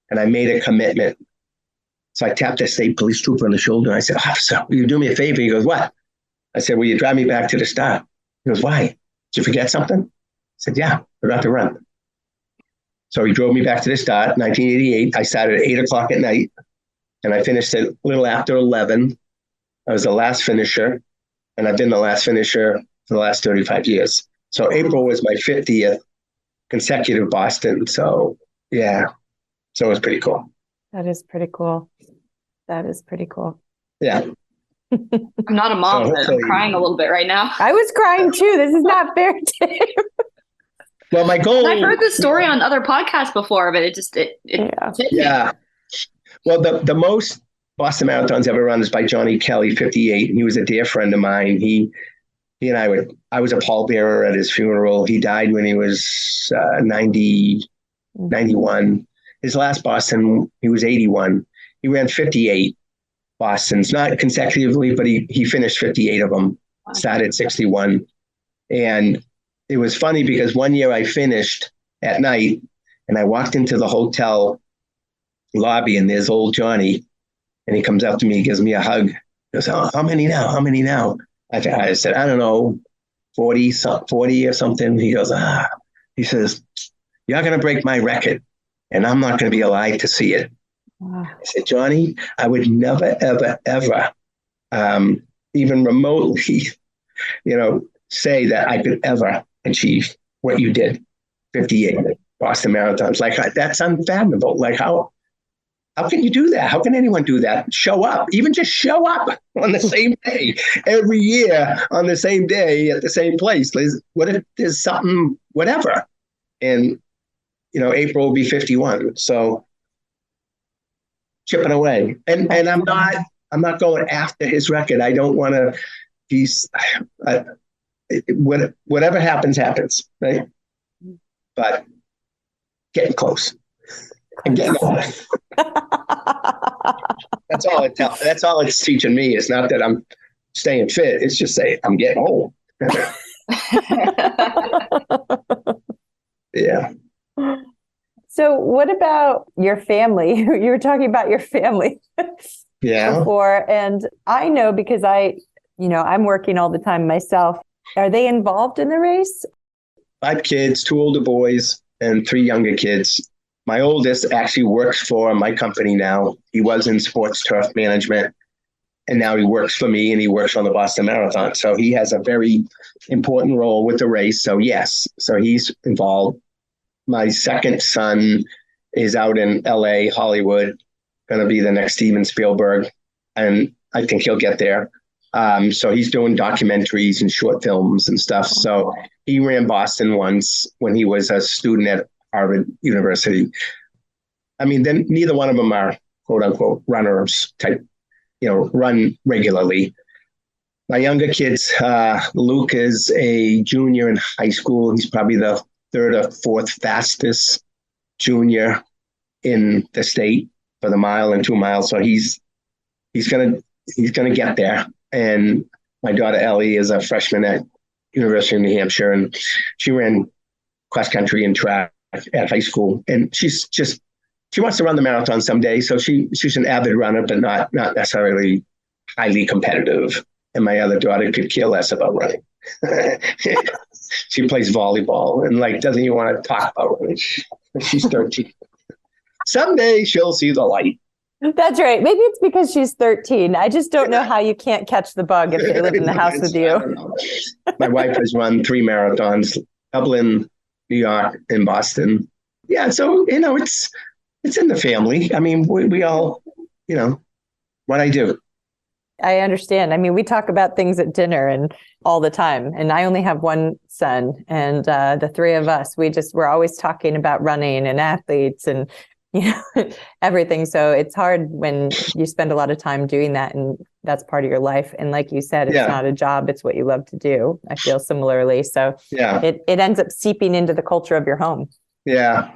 and I made a commitment. So I tapped a state police trooper on the shoulder. And I said, officer, will you do me a favor? He goes, what? I said, will you drive me back to the start? He goes, why? Did you forget something? I said, yeah, forgot to run. So he drove me back to the start, 1988. I started at 8 o'clock at night, and I finished at a little after 11. I was the last finisher, and I've been the last finisher for the last 35 years. So April was my 50th consecutive Boston. So, yeah. So it was pretty cool. That is pretty cool. That is pretty cool. Yeah. I'm not a mom, but I'm crying a little bit right now. I was crying too. This is not fair, Dave. Well, my goal. I've heard this story on other podcasts before, but yeah. Well, the most Boston marathons ever run is by Johnny Kelly, 58. And he was a dear friend of mine. He and I was a pallbearer at his funeral. He died when he was 91. His last Boston, he was 81. He ran 58 Bostons, not consecutively, but he finished 58 of them, started 61. And it was funny because one year I finished at night and I walked into the hotel lobby and there's old Johnny and he comes up to me, gives me a hug. He goes, "Oh, how many now? How many now?" I said, "I don't know, 40 or something." He goes, he says, "You're going to break my record and I'm not going to be alive to see it." Wow. I said, "Johnny, I would never, ever, ever, even remotely, say that I could ever achieve what you did, 58 Boston marathons. Like, that's unfathomable. Like, how can you do that? How can anyone do that? Show up, even just show up on the same day every year on the same day at the same place. What if there's something, whatever?" And, April will be 51. So chipping away. And I'm not going after his record. I don't want to, whatever happens, right? But getting close. And getting older. That's all it's teaching me. It's not that I'm staying fit. It's just saying I'm getting old. Yeah. So what about your family? You were talking about your family before. And I know because I'm working all the time myself. Are they involved in the race? 5 kids, 2 older boys and 3 younger kids. My oldest actually works for my company now. He was in sports turf management, and now he works for me and he works on the Boston Marathon. So he has a very important role with the race. So yes, so he's involved. My second son is out in LA, Hollywood, going to be the next Steven Spielberg, and I think he'll get there. So he's doing documentaries and short films and stuff. So he ran Boston once when he was a student at Harvard University. I mean, then neither one of them are quote unquote runners type, run regularly. My younger kids, Luke is a junior in high school. He's probably the 3rd or 4th fastest junior in the state for the mile and 2 miles. So he's gonna get there. And my daughter Ellie is a freshman at University of New Hampshire, and she ran cross country and track at high school. And she wants to run the marathon someday. So she's an avid runner, but not necessarily highly competitive. And my other daughter could care less about running. She plays volleyball and doesn't even want to talk about running. She's 13. Someday she'll see the light. That's right. Maybe it's because she's 13. I just don't know how you can't catch the bug if they live in the house with you. My wife has run 3 marathons, Dublin, New York, and Boston. Yeah, so, it's in the family. I mean, we all, what I do. I understand. I mean, we talk about things at dinner and all the time. And I only have one son, and the 3 of us, we're always talking about running and athletes and everything. So it's hard when you spend a lot of time doing that, and that's part of your life. And like you said, it's not a job; it's what you love to do. I feel similarly. So it ends up seeping into the culture of your home. Yeah.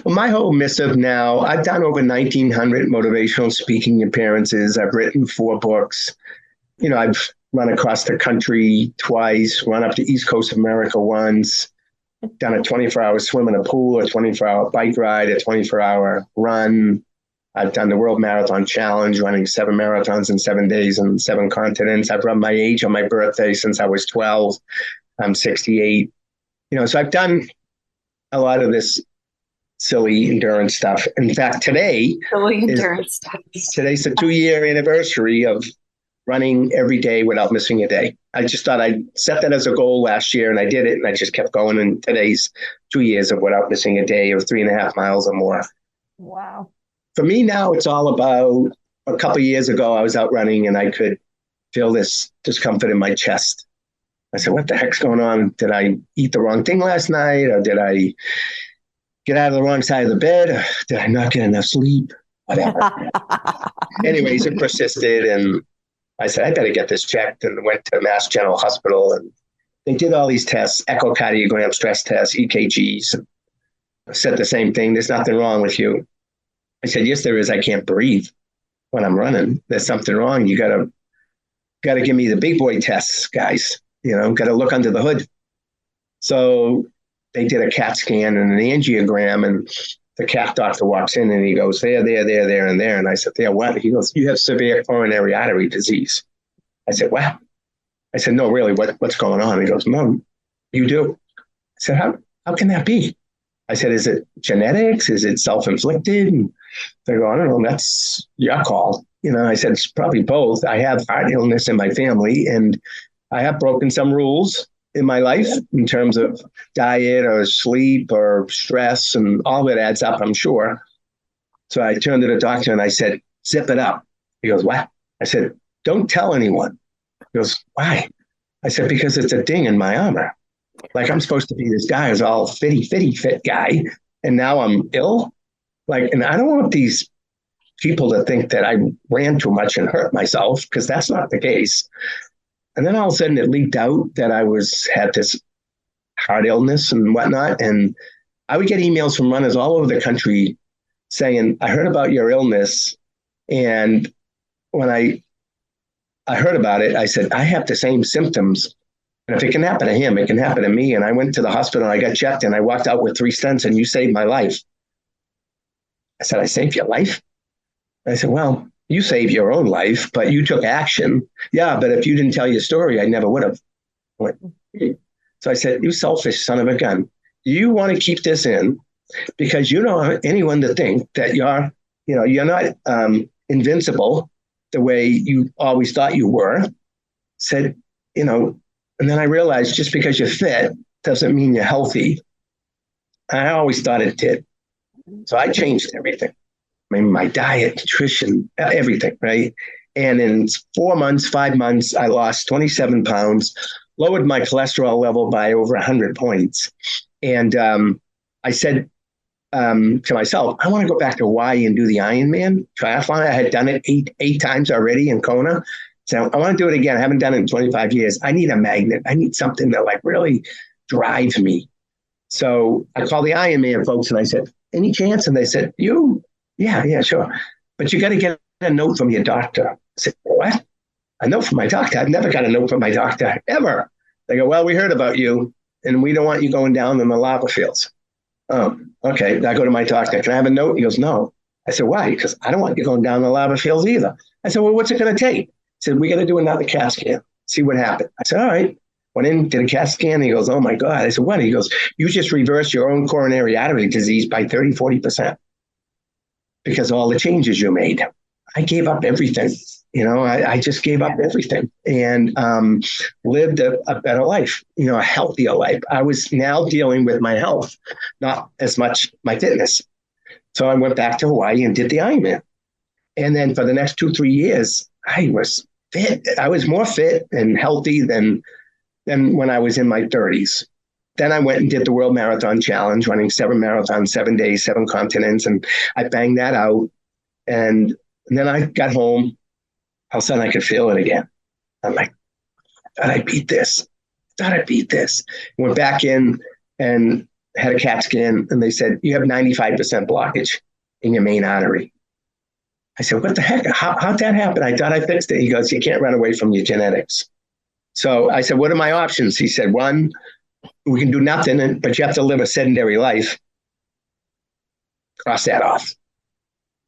Well, my whole missive now, I've done over 1,900 motivational speaking appearances. I've written 4 books. I've run across the country twice, run up the East Coast of America once, done a 24-hour swim in a pool, a 24-hour bike ride, a 24-hour run. I've done the World Marathon Challenge, running 7 marathons in 7 days on 7 continents. I've run my age on my birthday since I was 12. I'm 68. So I've done a lot of this silly endurance stuff. In fact, today's the 2-year anniversary of running every day without missing a day. I just thought I'd set that as a goal last year, and I did it, and I just kept going. And today's 2 years of without missing a day of 3.5 miles or more. Wow. For me now, it's all about, a couple of years ago, I was out running and I could feel this discomfort in my chest. I said, what the heck's going on? Did I eat the wrong thing last night? Or did I get out of the wrong side of the bed? Or did I not get enough sleep? Whatever. Anyways, it persisted, and I said, I better get this checked, and went to Mass General Hospital, and they did all these tests, echocardiogram, stress tests, EKGs, and said the same thing. There's nothing wrong with you. I said, yes, there is. I can't breathe when I'm running. There's something wrong. You gotta give me the big boy tests, guys. Got to look under the hood. So they did a CAT scan and an angiogram, and the CAT doctor walks in and he goes, there, and there. And I said, there, what? He goes, you have severe coronary artery disease. I said, what? I said, no, really, what's going on? He goes, no, you do. I said, how can that be? I said, is it genetics? Is it self-inflicted? And they go, I don't know, that's your call. I said, it's probably both. I have heart illness in my family, and I have broken some rules in my life in terms of diet or sleep or stress, and all that adds up, I'm sure. So I turned to the doctor and I said, zip it up. He goes, what? I said, don't tell anyone. He goes, why? I said, because it's a ding in my armor. Like, I'm supposed to be this guy who's all fit guy, and now I'm ill. Like, and I don't want these people to think that I ran too much and hurt myself, because that's not the case. And then all of a sudden it leaked out that I had this heart illness and whatnot. And I would get emails from runners all over the country saying, I heard about your illness. And when I heard about it, I said, I have the same symptoms. And if it can happen to him, it can happen to me. And I went to the hospital, I got checked, and I walked out with 3 stents, and you saved my life. I said, I saved your life? I said, well, you saved your own life, but you took action. Yeah, but if you didn't tell your story, I never would have. So I said, you selfish son of a gun. You want to keep this in because you don't want anyone to think that you're not invincible the way you always thought you were. Said, and then I realized just because you're fit doesn't mean you're healthy. I always thought it did. So I changed everything. I mean, my diet, nutrition, everything, right? And in 5 months, I lost 27 pounds, lowered my cholesterol level by over 100 points. And I said to myself, I want to go back to Hawaii and do the Ironman triathlon. I had done it eight times already in Kona. So I want to do it again. I haven't done it in 25 years. I need a magnet. I need something that really drives me. So I called the Ironman folks and I said, any chance? And they said, you? Yeah, sure. But you got to get a note from your doctor. I said, what? A note from my doctor? I've never got a note from my doctor, ever. They go, well, we heard about you, and we don't want you going down in the lava fields. Oh, okay. I go to my doctor. Can I have a note? He goes, no. I said, why? Because I don't want you going down the lava fields either. I said, well, what's it going to take? He said, we got to do another CAT scan, see what happened. I said, all right. Went in, did a CAT scan. He goes, oh, my God. I said, what? He goes, you just reversed your own coronary artery disease by 30-40%. Because of all the changes you made. I gave up everything. I just gave up everything and lived a better life, a healthier life. I was now dealing with my health, not as much my fitness. So I went back to Hawaii and did the Ironman. And then for the next 2-3 years, I was fit. I was more fit and healthy than when I was in my 30s. Then I went and did the World Marathon Challenge, running 7 marathons, 7 days, 7 continents, and I banged that out. And then I got home. All of a sudden, I could feel it again. I'm like, I thought I beat this. Went back in and had a CAT scan, and they said, you have 95% blockage in your main artery. I said, what the heck? How'd that happen? I thought I fixed it. He goes, you can't run away from your genetics. So I said, what are my options? He said, 1, we can do nothing, but you have to live a sedentary life. Cross that off.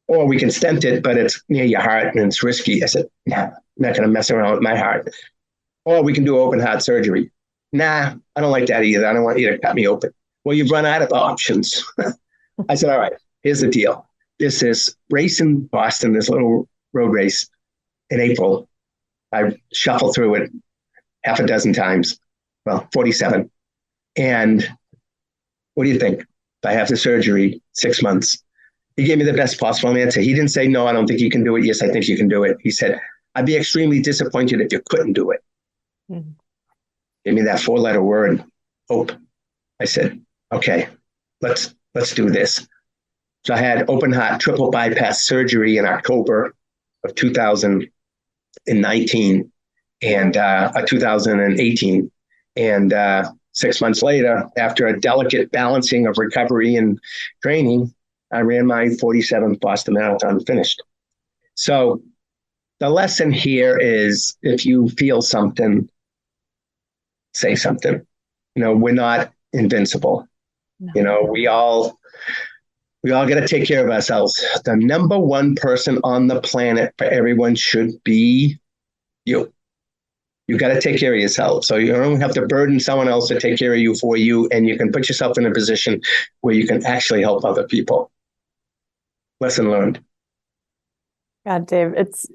Or we can stent it, but it's near your heart and it's risky. I said, nah, I'm not going to mess around with my heart. Or we can do open heart surgery. Nah, I don't like that either. I don't want you to cut me open. Well, you've run out of options. I said, all right, here's the deal. This is race in Boston, this little road race in April. I shuffled through it half a dozen times. Well, 47. And what do you think? If I have the surgery, 6 months. He gave me the best possible answer. He didn't say, no, I don't think you can do it. Yes, I think you can do it. He said, I'd be extremely disappointed if you couldn't do it. Mm-hmm. Give me that 4-letter word, hope. I said, okay, let's do this. So I had open heart triple bypass surgery in October of 2019 and 2018. And 6 months later, after a delicate balancing of recovery and training, I ran my 47th Boston Marathon and finished. So the lesson here is if you feel something, say something. we're not invincible. No. We all got to take care of ourselves. The number one person on the planet for everyone should be you. You got to take care of yourself. So you don't have to burden someone else to take care of you for you. And you can put yourself in a position where you can actually help other people. Lesson learned. God, Dave, it's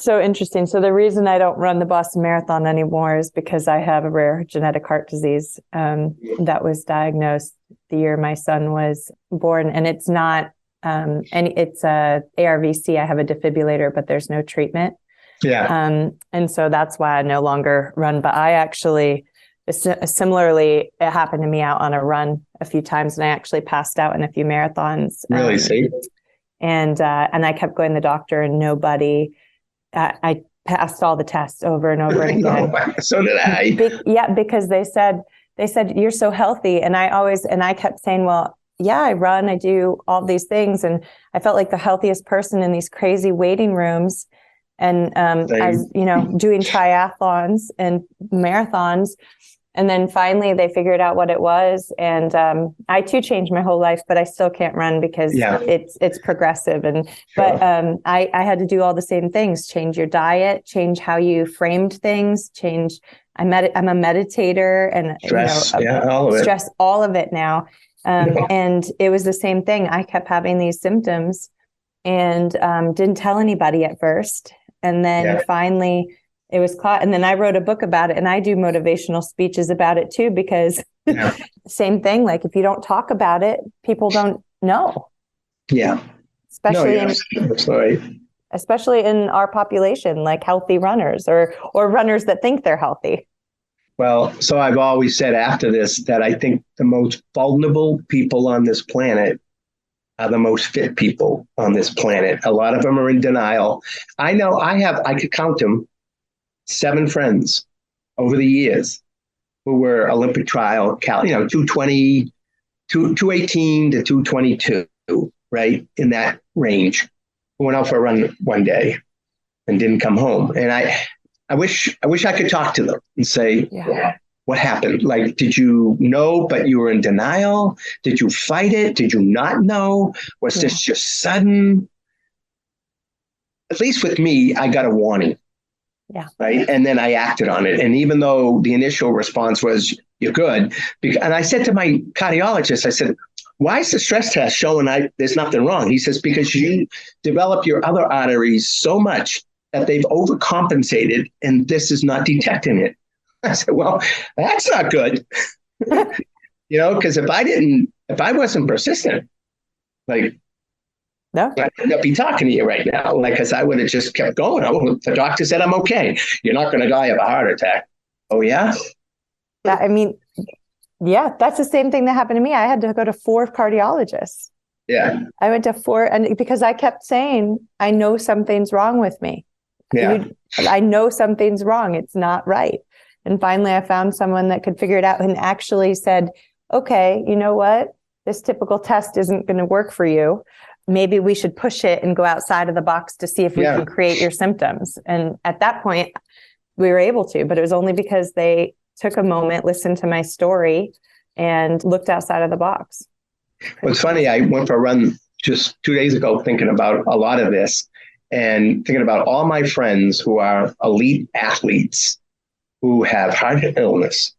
so interesting. So the reason I don't run the Boston Marathon anymore is because I have a rare genetic heart disease that was diagnosed the year my son was born. And it's not, and it's a ARVC. I have a defibrillator, but there's no treatment. Yeah. And so that's why I no longer run. But I actually, similarly, it happened to me out on a run a few times, and I actually passed out in a few marathons. Really? See? And I kept going to the doctor, and nobody. I passed all the tests over and over and again. So did I. Because they said you're so healthy, and I kept saying, well, yeah, I run, I do all these things, and I felt like the healthiest person in these crazy waiting rooms, and as doing triathlons and marathons. And then finally they figured out what it was. And I too changed my whole life, but I still can't run because it's progressive. And, but I had to do all the same things, change your diet, change how you framed things, I'm a meditator and stress, all of it now. And it was the same thing. I kept having these symptoms and didn't tell anybody at first. And then finally it was caught. And then I wrote a book about it, and I do motivational speeches about it too, because same thing. Like if you don't talk about it, people don't know. Yeah. Especially in our population, like healthy runners or runners that think they're healthy. Well, so I've always said after this that I think the most vulnerable people on this planet are the most fit people on this planet. A lot of them are in denial. I know I could count them, 7 friends over the years who were Olympic trial, 220, 218 to 222, right? In that range, who went out for a run one day and didn't come home. And I wish I could talk to them and say, what happened? Like, did you know, but you were in denial? Did you fight it? Did you not know? Was this just sudden? At least with me, I got a warning. Yeah. Right. And then I acted on it. And even though the initial response was, you're good. And I said to my cardiologist, I said, why is the stress test showing there's nothing wrong? He says, because you develop your other arteries so much that they've overcompensated and this is not detecting it. I said, well, that's not good. Because if I wasn't persistent, like, no, I'd be talking to you right now, because I would have just kept going. The doctor said, I'm okay. You're not going to die of a heart attack. Oh, yeah? That's the same thing that happened to me. I had to go to 4 cardiologists. Yeah. I went to 4, and because I kept saying, I know something's wrong with me. Yeah. I know something's wrong. It's not right. And finally, I found someone that could figure it out and actually said, okay, you know what? This typical test isn't going to work for you. Maybe we should push it and go outside of the box to see if we can create your symptoms. And at that point, we were able to, but it was only because they took a moment, listened to my story, and looked outside of the box. Well, it's funny. I went for a run just 2 days ago thinking about a lot of this and thinking about all my friends who are elite athletes who have heart illness.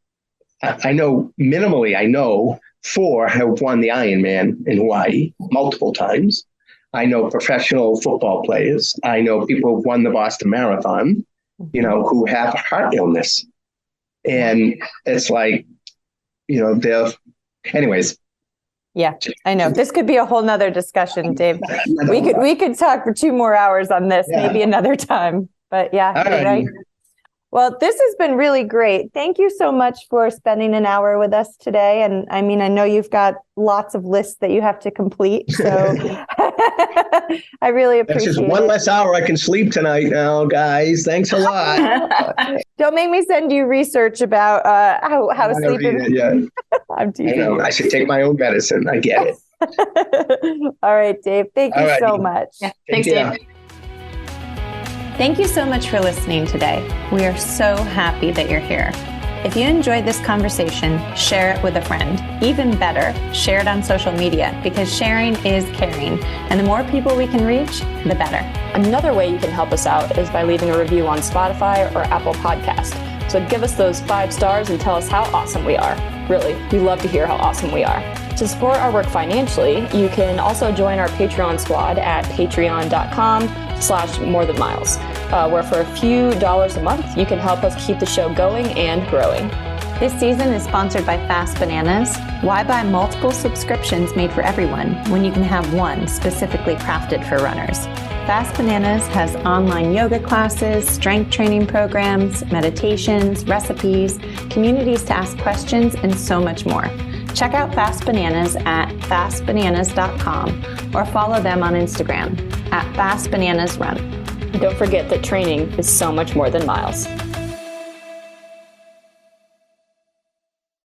I know 4 have won the Ironman in Hawaii multiple times. I know professional football players. I know people who've won the Boston Marathon, who have heart illness. And it's like, anyways. Yeah, I know. This could be a whole nother discussion, Dave. We could talk for 2 more hours on this, maybe another time. But you're right. Well, this has been really great. Thank you so much for spending an hour with us today. And I mean, I know you've got lots of lists that you have to complete. So I really appreciate it. That's just one less hour I can sleep tonight now, guys. Thanks a lot. Don't make me send you research about how sleeping. I'm teasing. I know. I should take my own medicine. I get it. All right, Dave. Thank you so much. Yeah. Thanks, Dave. Thank you so much for listening today. We are so happy that you're here. If you enjoyed this conversation, share it with a friend. Even better, share it on social media, because sharing is caring. And the more people we can reach, the better. Another way you can help us out is by leaving a review on Spotify or Apple Podcast. So give us those 5 stars and tell us how awesome we are. Really, we love to hear how awesome we are. To support our work financially, you can also join our Patreon squad at patreon.com/morethanmiles, where for a few dollars a month, you can help us keep the show going and growing. This season is sponsored by Fast Bananas. Why buy multiple subscriptions made for everyone when you can have one specifically crafted for runners? Fast Bananas has online yoga classes, strength training programs, meditations, recipes, communities to ask questions, and so much more. Check out Fast Bananas at fastbananas.com or follow them on Instagram at fastbananasrun. Don't forget that training is so much more than miles.